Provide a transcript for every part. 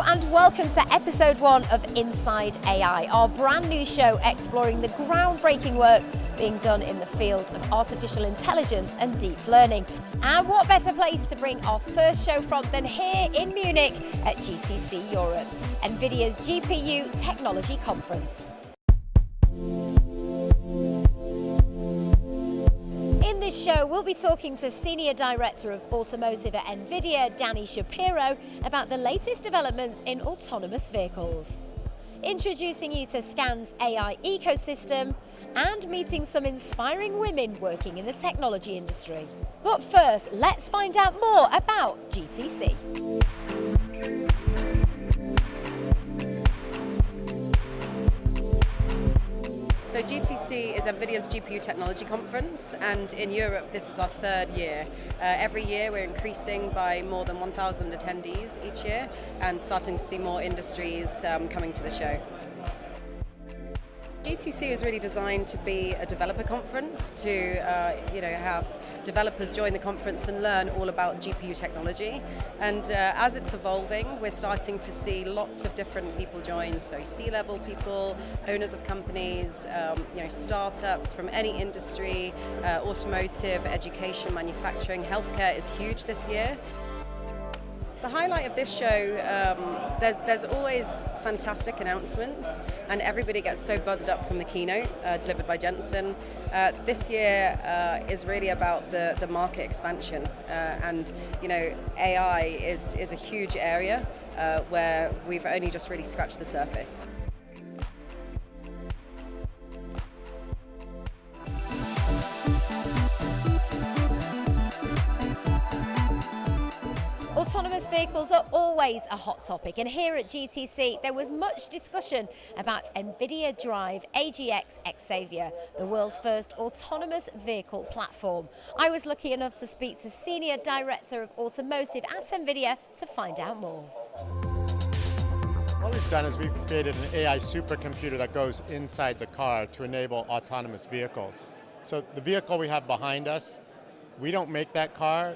and welcome to episode 1 of Inside AI, our brand new show exploring the groundbreaking work being done in the field of artificial intelligence and deep learning. And what better place to bring our first show from than here in Munich at GTC Europe, Nvidia's GPU Technology Conference. In this show, we'll be talking to Senior Director of Automotive at Nvidia, Danny Shapiro, about the latest developments in autonomous vehicles. Introducing you to Scan's AI ecosystem and meeting some inspiring women working in the technology industry. But first, let's find out more about GTC. So GTC is Nvidia's GPU Technology Conference, and in Europe this is our 3rd year. Every year we're increasing by more than 1,000 attendees each year and starting to see more industries coming to the show. GTC is really designed to be a developer conference to have developers join the conference and learn all about GPU technology. And as it's evolving, we're starting to see lots of different people join. So C-level people, owners of companies, startups from any industry, automotive, education, manufacturing, healthcare is huge this year. The highlight of this show, there's always fantastic announcements, and everybody gets so buzzed up from the keynote delivered by Jensen. This year is really about the market expansion, and AI is a huge area where we've only just really scratched the surface. Autonomous vehicles are always a hot topic, and here at GTC there was much discussion about Nvidia Drive AGX Xavier, the world's first autonomous vehicle platform. I was lucky enough to speak to Senior Director of Automotive at Nvidia to find out more. What we've done is we've created an AI supercomputer that goes inside the car to enable autonomous vehicles. So the vehicle we have behind us, we don't make that car,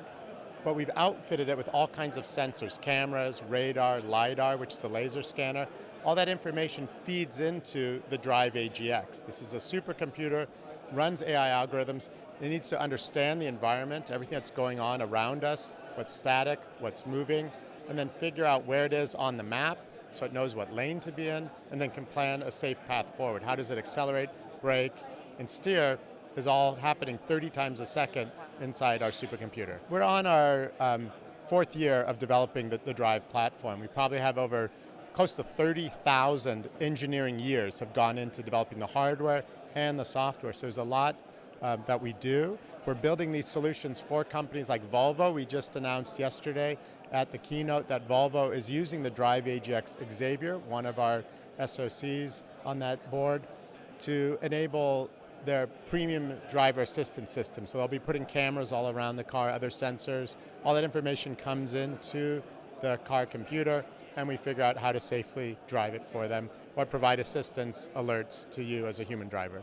but we've outfitted it with all kinds of sensors, cameras, radar, LiDAR, which is a laser scanner. All that information feeds into the Drive AGX. This is a supercomputer, runs AI algorithms. It needs to understand the environment, everything that's going on around us, what's static, what's moving, and then figure out where it is on the map so it knows what lane to be in, and then can plan a safe path forward. How does it accelerate, brake, and steer is all happening 30 times a second inside our supercomputer. We're on our 4th year of developing the Drive platform. We probably have over close to 30,000 engineering years have gone into developing the hardware and the software. So there's a lot that we do. We're building these solutions for companies like Volvo. We just announced yesterday at the keynote that Volvo is using the Drive AGX Xavier, one of our SoCs on that board, to enable their premium driver assistance system. So they'll be putting cameras all around the car, other sensors. All that information comes into the car computer, and we figure out how to safely drive it for them or provide assistance alerts to you as a human driver.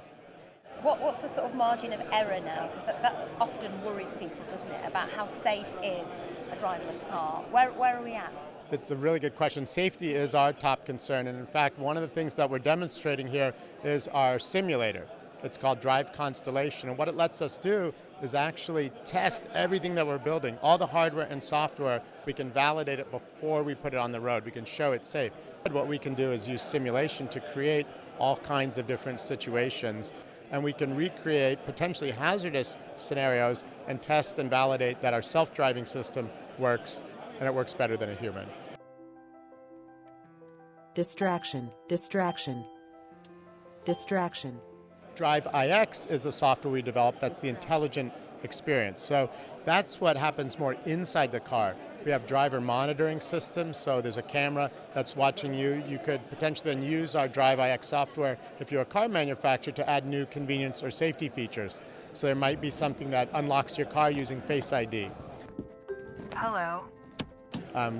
What's the sort of margin of error now? Because that often worries people, doesn't it, about how safe is a driverless car? Where are we at? It's a really good question. Safety is our top concern, and in fact, one of the things that we're demonstrating here is our simulator. It's called Drive Constellation, and what it lets us do is actually test everything that we're building. All the hardware and software, we can validate it before we put it on the road. We can show it's safe. What we can do is use simulation to create all kinds of different situations, and we can recreate potentially hazardous scenarios and test and validate that our self-driving system works, and it works better than a human. Distraction, distraction, distraction. Drive IX is the software we developed that's the intelligent experience. So that's what happens more inside the car. We have driver monitoring systems, so there's a camera that's watching you. You could potentially then use our Drive IX software if you're a car manufacturer to add new convenience or safety features. So there might be something that unlocks your car using Face ID. Hello.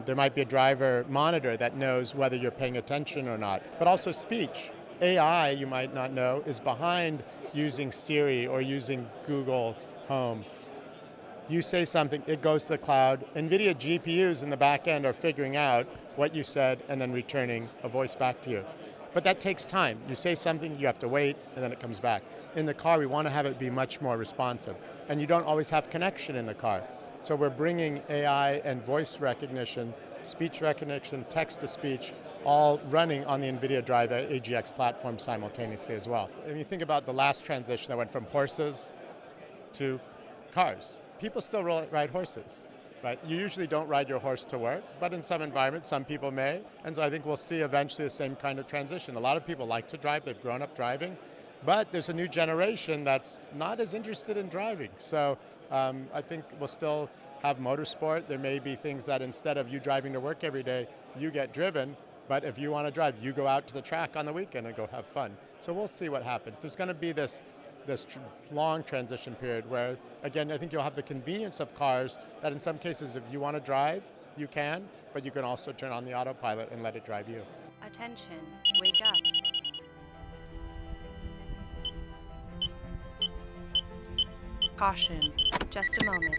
There might be a driver monitor that knows whether you're paying attention or not, but also speech. AI, you might not know, is behind using Siri or using Google Home. You say something, it goes to the cloud. Nvidia GPUs in the back end are figuring out what you said, and then returning a voice back to you. But that takes time. You say something, you have to wait, and then it comes back. In the car, we want to have it be much more responsive. And you don't always have connection in the car. So we're bringing AI and voice recognition, speech recognition, text-to-speech, all running on the Nvidia Drive AGX platform simultaneously as well. If you think about the last transition that went from horses to cars, people still ride horses. Right? You usually don't ride your horse to work, but in some environments, some people may. And so I think we'll see eventually the same kind of transition. A lot of people like to drive, they've grown up driving, but there's a new generation that's not as interested in driving. So I think we'll still have motorsport. There may be things that instead of you driving to work every day, you get driven, but if you want to drive, you go out to the track on the weekend and go have fun. So we'll see what happens. There's going to be this long transition period where, again, I think you'll have the convenience of cars that in some cases, if you want to drive, you can, but you can also turn on the autopilot and let it drive you. Attention, wake up. Caution, just a moment.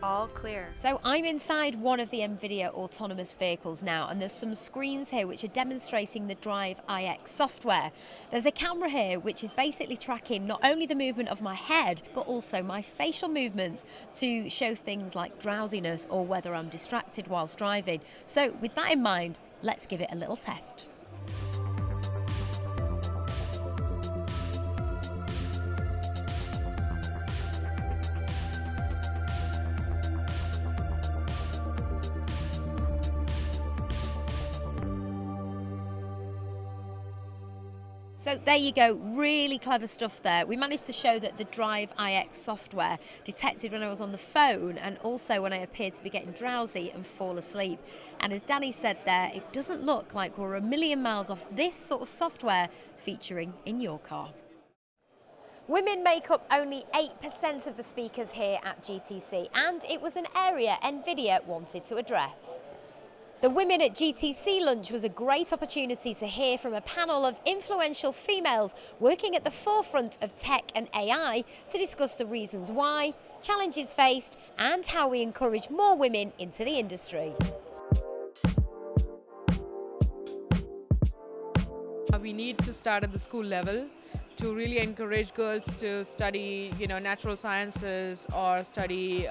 All clear. So I'm inside one of the Nvidia autonomous vehicles now, and there's some screens here which are demonstrating the Drive AGX software. There's a camera here which is basically tracking not only the movement of my head, but also my facial movements to show things like drowsiness or whether I'm distracted whilst driving. So with that in mind, let's give it a little test. So there you go, really clever stuff there. We managed to show that the Drive AGX software detected when I was on the phone and also when I appeared to be getting drowsy and fall asleep. And as Danny said there, it doesn't look like we're a million miles off this sort of software featuring in your car. Women make up only 8% of the speakers here at GTC, and it was an area Nvidia wanted to address. The Women at GTC lunch was a great opportunity to hear from a panel of influential females working at the forefront of tech and AI to discuss the reasons why, challenges faced, and how we encourage more women into the industry. We need to start at the school level to really encourage girls to study, natural sciences or study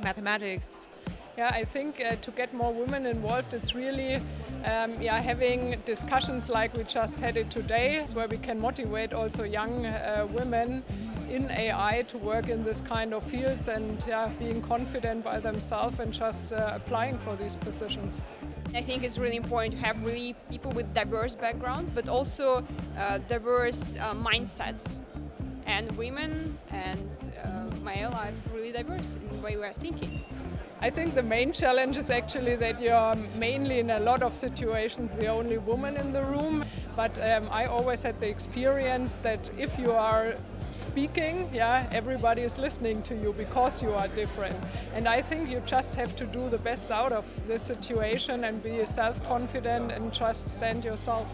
mathematics. Yeah, I think to get more women involved, it's really having discussions like we just had it today, where we can motivate also young women in AI to work in this kind of fields and being confident by themselves and just applying for these positions. I think it's really important to have really people with diverse background, but also diverse mindsets. And women and male are really diverse in the way we are thinking. I think the main challenge is actually that you're mainly in a lot of situations the only woman in the room. But I always had the experience that if you are speaking, everybody is listening to you because you are different. And I think you just have to do the best out of this situation and be self-confident and just stand yourself.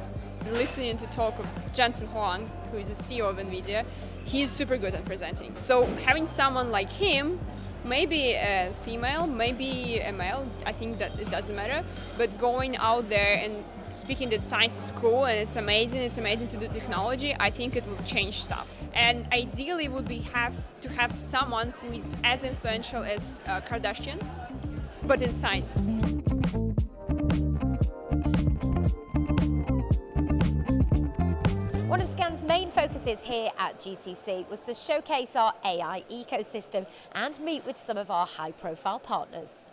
Listening to talk of Jensen Huang, who is the CEO of Nvidia, he's super good at presenting. So having someone like him, maybe a female, maybe a male, I think that it doesn't matter, but going out there and speaking that science is cool and it's amazing to do technology, I think it will change stuff. And ideally would be to have someone who is as influential as Kardashians, but in science. One of Scan's main focuses here at GTC was to showcase our AI ecosystem and meet with some of our high-profile partners.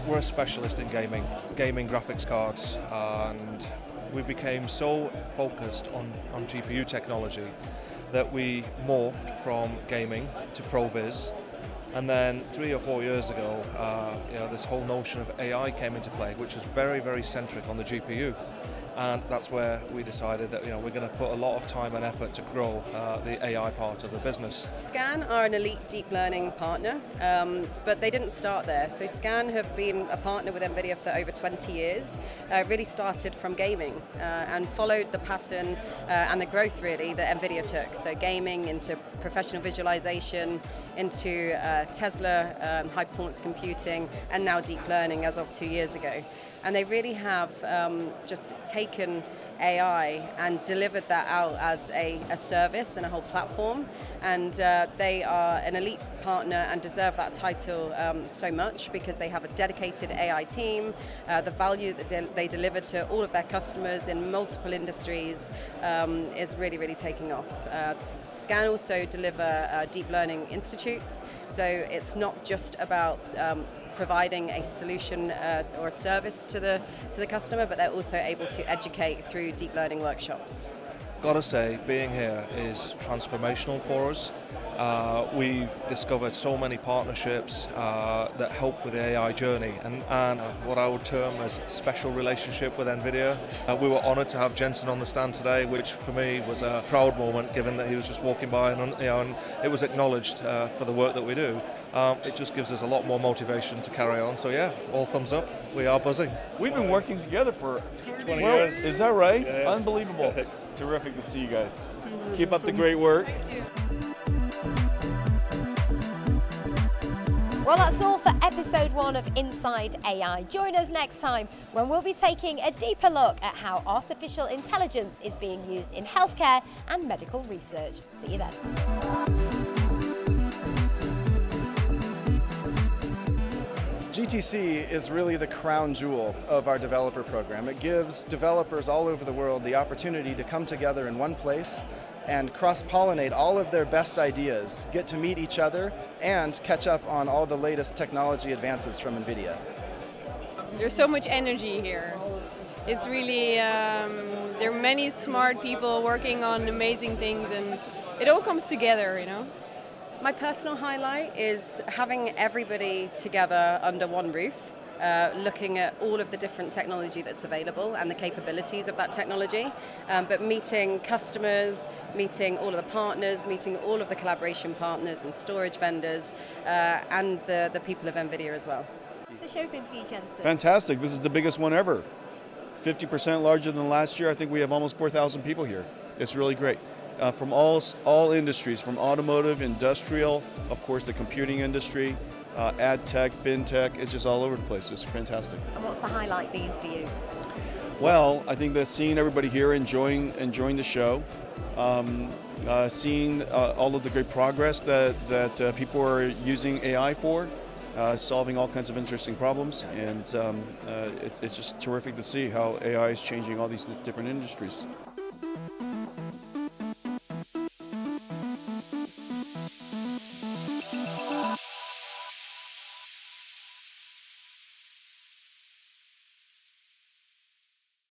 We're a specialist in gaming graphics cards, and we became so focused on GPU technology that we morphed from gaming to ProViz And then 3 or 4 years ago, this whole notion of AI came into play, which was very, very centric on the GPU. And that's where we decided that we're going to put a lot of time and effort to grow the AI part of the business. Scan are an elite deep learning partner, but they didn't start there. So Scan have been a partner with Nvidia for over 20 years, really started from gaming and followed the pattern and the growth really that Nvidia took. So gaming into professional visualization, into Tesla high performance computing, and now deep learning as of 2 years ago. And they really have just taken AI and delivered that out as a service and a whole platform. And they are an elite partner and deserve that title so much because they have a dedicated AI team. The value that they deliver to all of their customers in multiple industries is really, really taking off. Scan also deliver deep learning institutes, so it's not just about providing a solution or a service to the customer, but they're also able to educate through deep learning workshops. Gotta say, being here is transformational for us. We've discovered so many partnerships that help with the AI journey, and what I would term as a special relationship with Nvidia. We were honoured to have Jensen on the stand today, which for me was a proud moment, given that he was just walking by and it was acknowledged for the work that we do. It just gives us a lot more motivation to carry on. So yeah, all thumbs up. We are buzzing. We've been working together for 20 years. Is that right? Yeah. Unbelievable. Terrific to see you guys. Keep up the great work. Well, that's all for episode 1 of Inside AI. Join us next time when we'll be taking a deeper look at how artificial intelligence is being used in healthcare and medical research. See you then. GTC is really the crown jewel of our developer program. It gives developers all over the world the opportunity to come together in one place and cross-pollinate all of their best ideas, get to meet each other, and catch up on all the latest technology advances from Nvidia. There's so much energy here. It's really, there are many smart people working on amazing things, and it all comes together, My personal highlight is having everybody together under one roof, looking at all of the different technology that's available and the capabilities of that technology, but meeting customers, meeting all of the partners, meeting all of the collaboration partners and storage vendors, and the people of Nvidia as well. The show been for you, Jensen? Fantastic. This is the biggest one ever. 50% larger than last year. I think we have almost 4,000 people here. It's really great. From all industries, from automotive, industrial, of course the computing industry, ad tech, fintech, it's just all over the place. It's fantastic. And what's the highlight been for you? Well, I think that seeing everybody here enjoying the show, seeing all of the great progress that people are using AI for, solving all kinds of interesting problems, and it's just terrific to see how AI is changing all these different industries.